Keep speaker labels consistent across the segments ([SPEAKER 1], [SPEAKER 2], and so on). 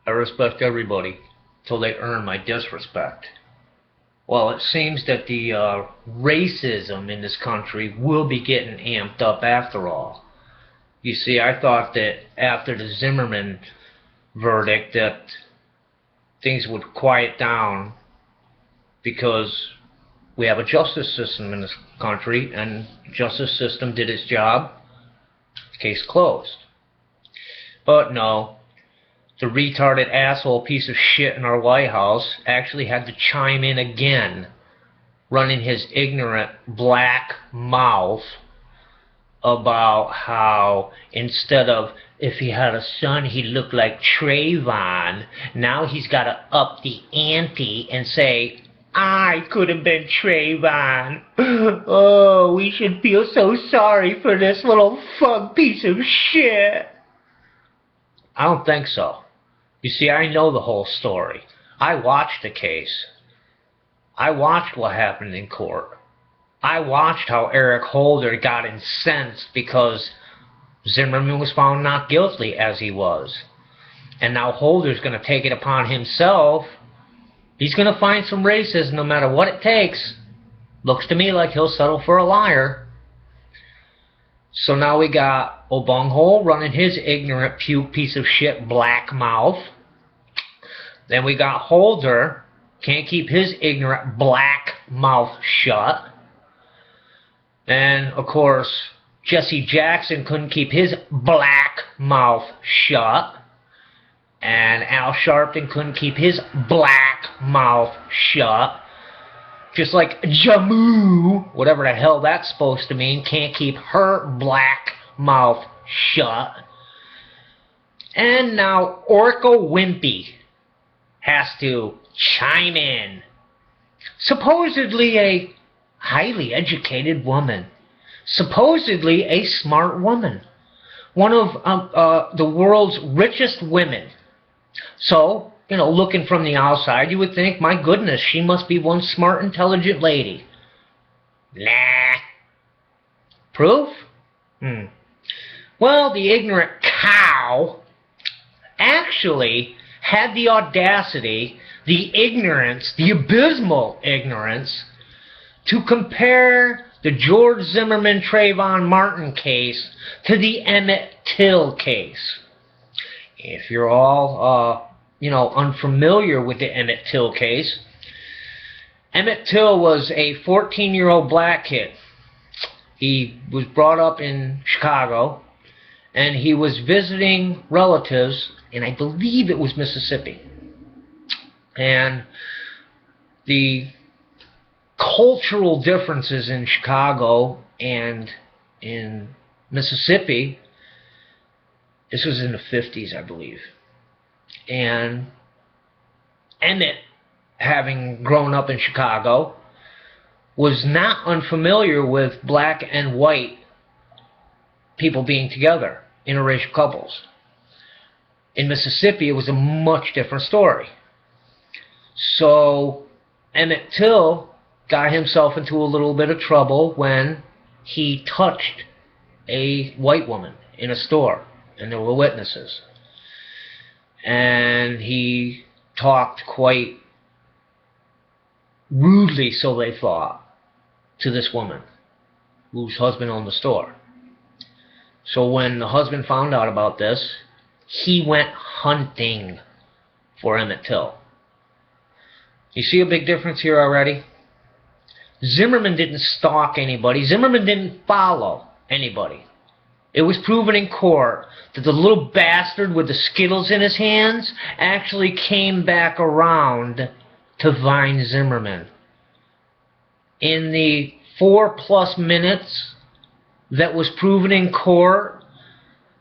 [SPEAKER 1] I respect everybody till they earn my disrespect. Well, it seems that the racism in this country will be getting amped up after all. You see, I thought that after the Zimmerman verdict that things would quiet down because we have a justice system in this country and the justice system did its job. Case closed. But no, the retarded asshole piece of shit in our White House actually had to chime in again, running his ignorant black mouth about how instead of if he had a son he looked like Trayvon, now he's got to up the ante and say, I could have been Trayvon. Oh, we should feel so sorry for this little fug piece of shit. I don't think so. You see, I know the whole story. I watched the case. I watched what happened in court. I watched how Eric Holder got incensed because Zimmerman was found not guilty as he was. And now Holder's going to take it upon himself. He's going to find some racism no matter what it takes. Looks to me like he'll settle for a liar. So now we got Obunghole running his ignorant puke piece of shit black mouth. Then we got Holder, can't keep his ignorant black mouth shut. And of course, Jesse Jackson couldn't keep his black mouth shut. And Al Sharpton couldn't keep his black mouth shut. Just like Jamu, whatever the hell that's supposed to mean, can't keep her black mouth shut. And now Orca Whimpy has to chime in. Supposedly a highly educated woman. Supposedly a smart woman. One of the world's richest women. So, you know, looking from the outside, you would think, my goodness, she must be one smart, intelligent lady. Nah. Proof? Well, the ignorant cow actually had the audacity, the ignorance, the abysmal ignorance, to compare the George Zimmerman Trayvon Martin case to the Emmett Till case. If you're all, unfamiliar with the Emmett Till case, Emmett Till was a 14-year-old black kid. He was brought up in Chicago, and he was visiting relatives, and I believe it was Mississippi. And the cultural differences in Chicago and in Mississippi, this was in the 50s, I believe. And Emmett, having grown up in Chicago, was not unfamiliar with black and white people being together, interracial couples. In Mississippi, it was a much different story. So Emmett Till got himself into a little bit of trouble when he touched a white woman in a store, and there were witnesses. And he talked quite rudely, so they thought, to this woman whose husband owned the store. So when the husband found out about this, he went hunting for Emmett Till. You see a big difference here already? Zimmerman didn't stalk anybody. Zimmerman didn't follow anybody. It was proven in court that the little bastard with the Skittles in his hands actually came back around to Vine Zimmerman. In the 4+ minutes that was proven in court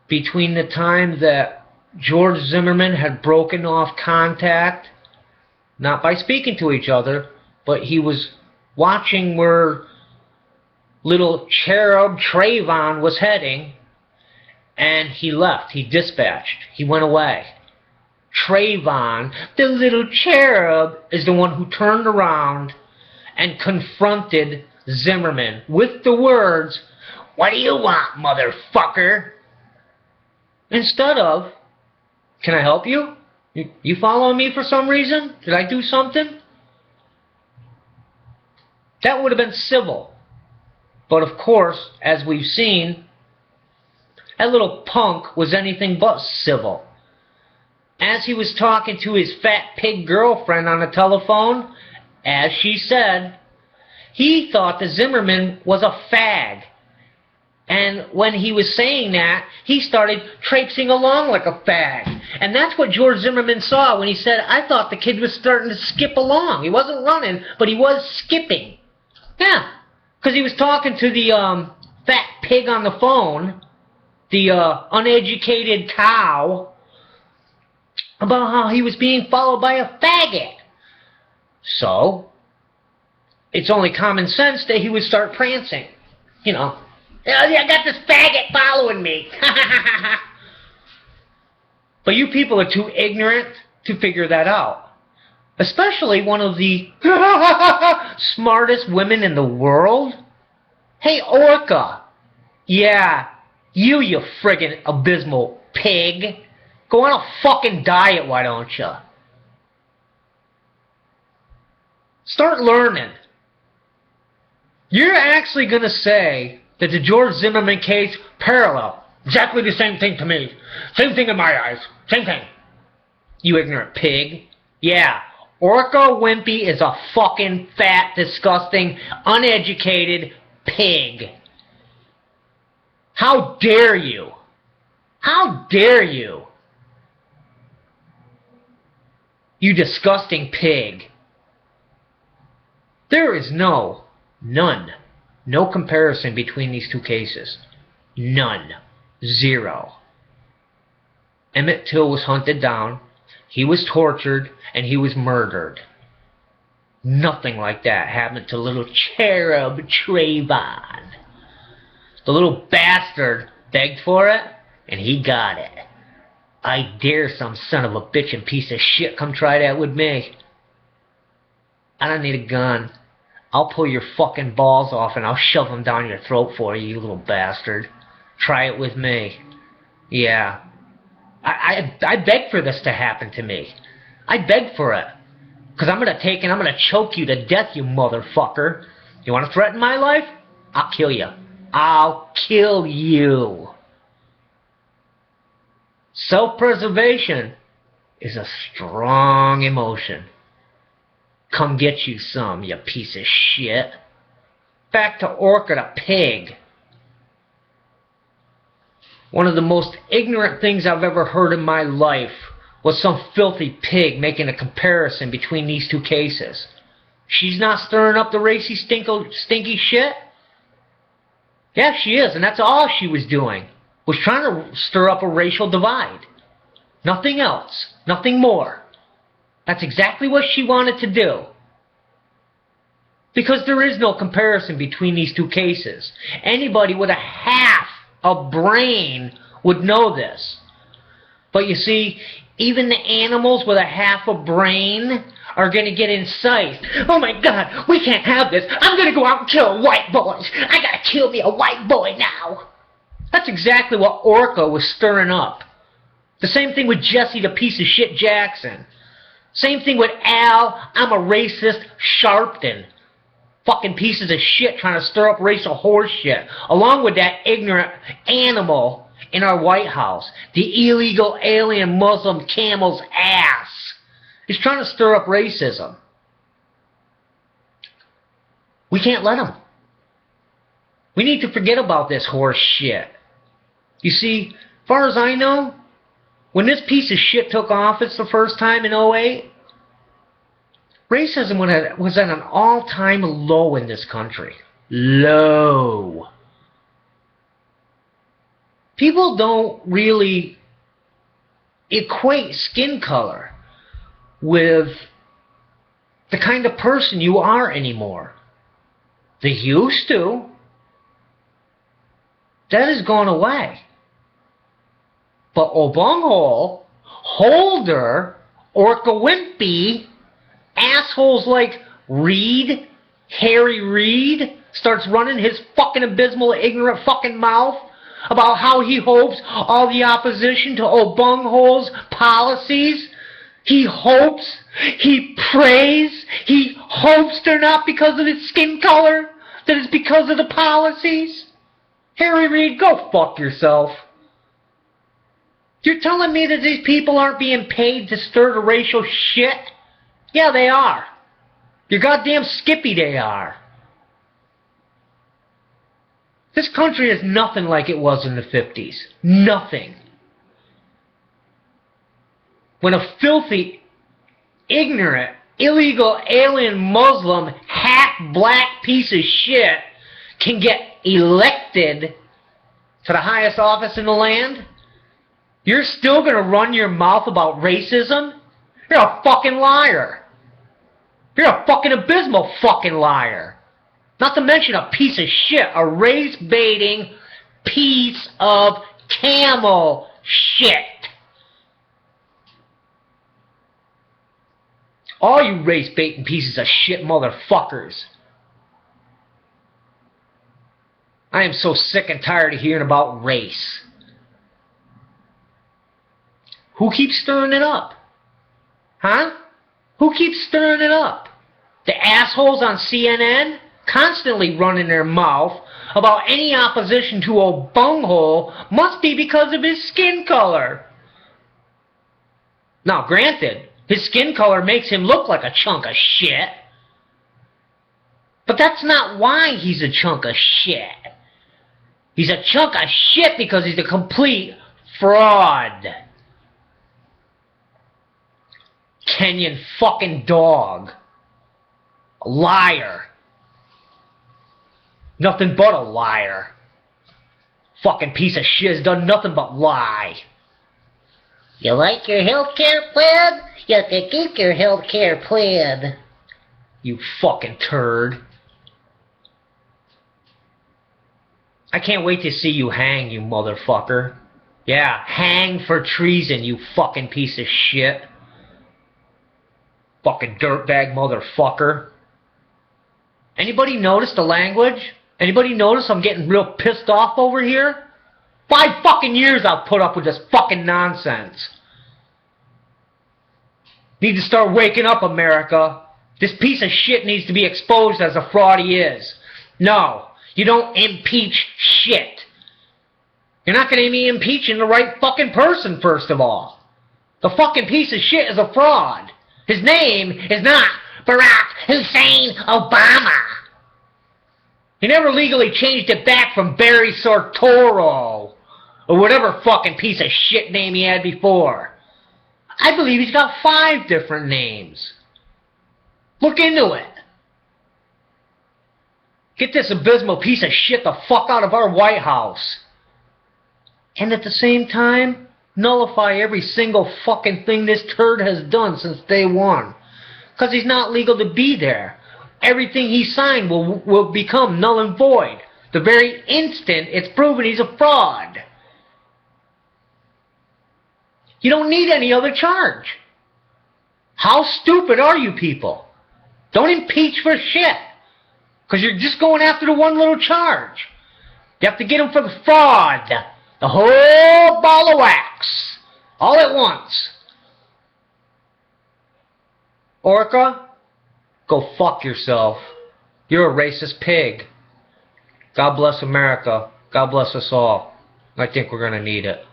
[SPEAKER 1] between the time that George Zimmerman had broken off contact, not by speaking to each other, but he was watching where little cherub Trayvon was heading, and he left. He dispatched. He went away. Trayvon, the little cherub, is the one who turned around and confronted Zimmerman with the words, "What do you want, motherfucker?" Instead of, "Can I help you?" You following me for some reason? Did I do something? That would have been civil. But of course, as we've seen, that little punk was anything but civil. As he was talking to his fat pig girlfriend on the telephone, as she said, he thought the Zimmerman was a fag. And when he was saying that, he started traipsing along like a fag. And that's what George Zimmerman saw when he said, I thought the kid was starting to skip along. He wasn't running, but he was skipping. Yeah, because he was talking to the fat pig on the phone, the uneducated cow, about how he was being followed by a faggot. So, it's only common sense that he would start prancing. You know, I got this faggot following me. But you people are too ignorant to figure that out. Especially one of the smartest women in the world. Hey, Orca. Yeah, you friggin' abysmal pig. Go on a fucking diet, why don't you? Start learning. You're actually going to say that the George Zimmerman case parallel. Exactly the same thing to me. Same thing in my eyes. Same thing. You ignorant pig. Yeah. Orca Whimpy is a fucking fat, disgusting, uneducated pig. How dare you? How dare you? You disgusting pig. There is no comparison between these two cases. None. Zero. Emmett Till was hunted down, he was tortured, and he was murdered. Nothing like that happened to little cherub Trayvon. The little bastard begged for it, and he got it. I dare some son of a bitch and piece of shit come try that with me. I don't need a gun. I'll pull your fucking balls off and I'll shove them down your throat for you, you little bastard. Try it with me. Yeah. I beg for this to happen to me. I beg for it. Because I'm going to take and I'm going to choke you to death, you motherfucker. You want to threaten my life? I'll kill you. I'll kill you. Self-preservation is a strong emotion. Come get you some, you piece of shit. Back to Orca the pig. One of the most ignorant things I've ever heard in my life was some filthy pig making a comparison between these two cases. She's not stirring up the racy, stinky shit? Yeah, she is, and that's all she was doing. Was trying to stir up a racial divide. Nothing else. Nothing more. That's exactly what she wanted to do. Because there is no comparison between these two cases. Anybody with a half a brain would know this. But you see, even the animals with a half a brain are going to get incensed. Oh my God, we can't have this. I'm going to go out and kill white boys. I got to kill me a white boy now. That's exactly what Orca was stirring up. The same thing with Jesse the piece of shit Jackson. Same thing with Al, I'm a racist Sharpton. Fucking pieces of shit trying to stir up racial horse shit. Along with that ignorant animal in our White House. The illegal alien Muslim camel's ass. He's trying to stir up racism. We can't let him. We need to forget about this horse shit. You see, as far as I know, when this piece of shit took office the first time in '08, racism was at an all-time low in this country. Low. People don't really equate skin color with the kind of person you are anymore. They used to. That has gone away. But Obunghole, Holder, Orca Whimpy, assholes like Reed, Harry Reid, starts running his fucking abysmal, ignorant fucking mouth about how he hopes all the opposition to Obunghole's policies He hopes, he prays, he hopes they're not because of his skin color, that it's because of the policies. Harry Reid, go fuck yourself. You're telling me that these people aren't being paid to stir the racial shit? Yeah, they are. You're goddamn skippy they are. This country is nothing like it was in the 50s. Nothing. When a filthy, ignorant, illegal, alien Muslim, half-black piece of shit can get elected to the highest office in the land, you're still going to run your mouth about racism? You're a fucking liar. You're a fucking abysmal fucking liar. Not to mention a piece of shit, a race-baiting piece of camel shit. All you race-baiting pieces of shit motherfuckers. I am so sick and tired of hearing about race. Who keeps stirring it up? Huh? Who keeps stirring it up? The assholes on CNN? Constantly running their mouth about any opposition to a bunghole must be because of his skin color. Now, granted, his skin color makes him look like a chunk of shit. But that's not why he's a chunk of shit. He's a chunk of shit because he's a complete fraud. Kenyan fucking dog. A liar. Nothing but a liar. Fucking piece of shit has done nothing but lie.
[SPEAKER 2] You like your health care plan? You can keep your health care plan.
[SPEAKER 1] You fucking turd. I can't wait to see you hang, you motherfucker. Yeah, hang for treason, you fucking piece of shit. Fucking dirtbag motherfucker. Anybody notice the language? Anybody notice I'm getting real pissed off over here? 5 fucking years I've put up with this fucking nonsense. Need to start waking up, America. This piece of shit needs to be exposed as a fraud he is. No, you don't impeach shit. You're not going to be impeaching the right fucking person, first of all. The fucking piece of shit is a fraud. His name is not Barack Hussein Obama. He never legally changed it back from Barry Sartoro or whatever fucking piece of shit name he had before. I believe he's got 5 different names. Look into it. Get this abysmal piece of shit the fuck out of our White House. And at the same time, nullify every single fucking thing this turd has done since day one. Because he's not legal to be there. Everything he signed will become null and void. The very instant it's proven he's a fraud. You don't need any other charge. How stupid are you people? Don't impeach for shit. Because you're just going after the one little charge. You have to get him for the fraud. The whole ball of wax. All at once. Orca? Go fuck yourself. You're a racist pig. God bless America. God bless us all. I think we're going to need it.